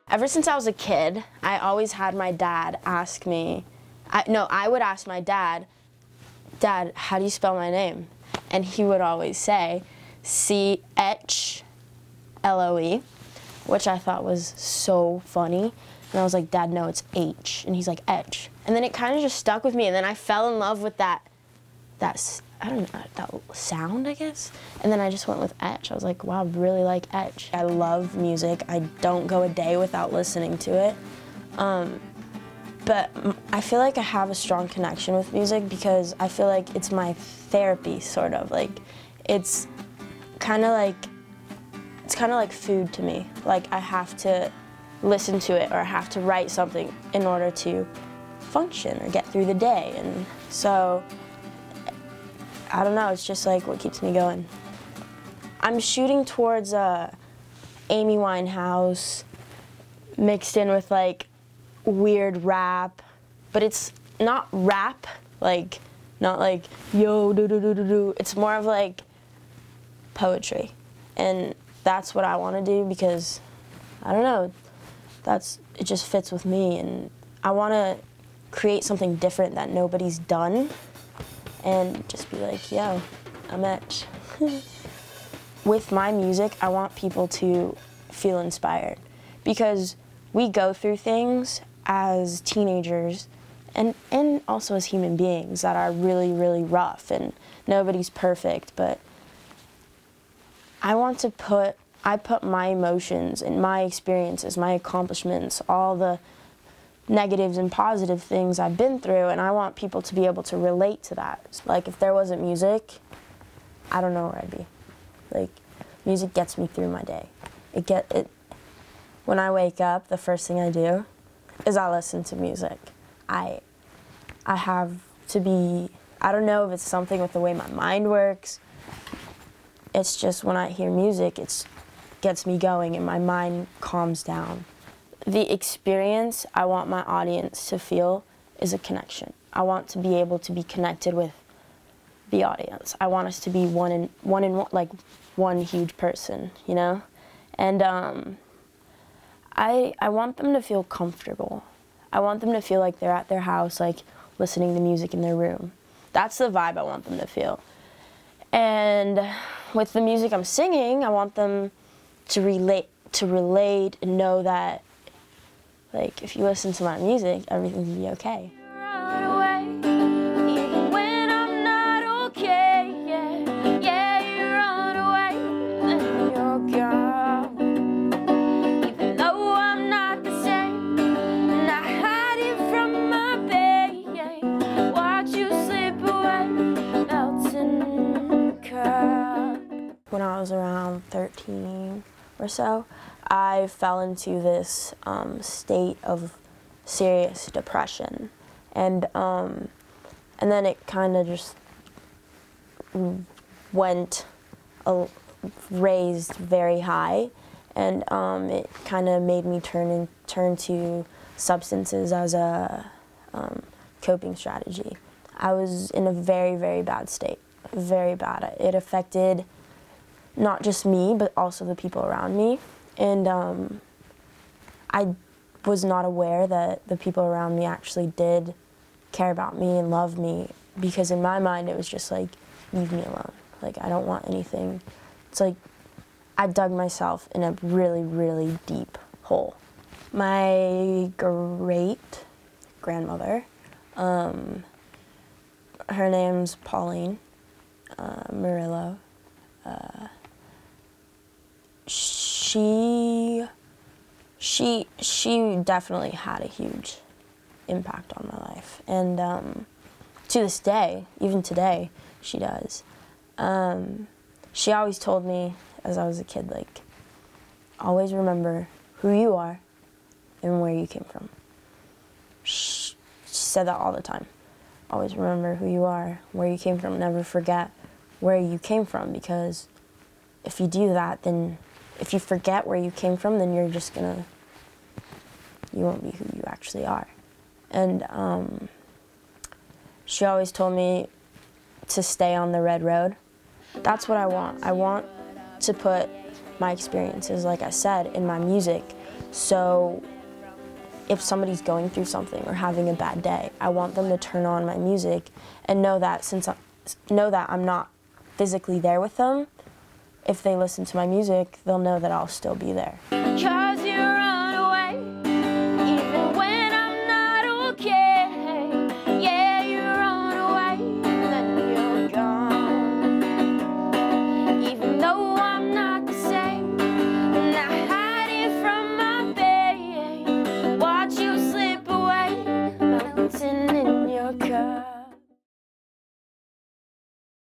Ever since I was a kid, I always had my dad ask me, I would ask my dad, "Dad, how do you spell my name?" And he would always say, Etch, L-O-E, which I thought was so funny. And I was like, "Dad, no, it's H." And he's like, "Etch." And then it kind of just stuck with me, and then I fell in love with that I don't know, that sound, I guess. And then I just went with Etch. I was like, wow, I really like Etch. I love music. I don't go a day without listening to it. But I feel like I have a strong connection with music because I feel like it's my therapy, sort of. Like, it's kind of like food to me. Like, I have to listen to it or I have to write something in order to function or get through the day. And so, I don't know, it's just like what keeps me going. I'm shooting towards Amy Winehouse mixed in with like weird rap, but it's not rap, like, not like yo do do do do do. It's more of like poetry, and that's what I want to do because I don't know, it just fits with me, and I want to create something different that nobody's done. And just be like, yo, I'm Etch. With my music, I want people to feel inspired because we go through things as teenagers and also as human beings that are really, really rough, and nobody's perfect, but I put my emotions and my experiences, my accomplishments, all the negatives and positive things I've been through, and I want people to be able to relate to that. Like, if there wasn't music, I don't know where I'd be. Like, music gets me through my day. When I wake up, the first thing I do is I listen to music. I have to be, I don't know if it's something with the way my mind works. It's just when I hear music, it gets me going and my mind calms down. The experience I want my audience to feel is a connection. I want to be able to be connected with the audience. I want us to be one, like one huge person, you know? And I want them to feel comfortable. I want them to feel like they're at their house, like listening to music in their room. That's the vibe I want them to feel. And with the music I'm singing, I want them to relate and know that, like, if you listen to my music, everything's gonna be okay. Run away, even when I'm not okay, yeah, yeah, you run away, then you're gone. Even though I'm not the same, and I hide it from my baby, watch you slip away, melting cup. When I was around 13 or so, I fell into this state of serious depression, and then it kind of just raised very high, and it kind of made me turn to substances as a coping strategy. I was in a very, very bad state, very bad. It affected not just me, but also the people around me. And I was not aware that the people around me actually did care about me and love me, because in my mind it was just like, leave me alone. Like, I don't want anything. It's like I dug myself in a really, really deep hole. My great-grandmother, her name's Pauline, Murillo. She definitely had a huge impact on my life, and to this day, even today, she does. She always told me as I was a kid, like, always remember who you are and where you came from. She said that all the time. Always remember who you are, where you came from. Never forget where you came from, because if you do that, then if you forget where you came from, then you're just gonna, you won't be who you actually are. And she always told me to stay on the red road. That's what I want. I want to put my experiences, like I said, in my music. So if somebody's going through something or having a bad day, I want them to turn on my music and know that I'm not physically there with them. If they listen to my music, they'll know that I'll still be there.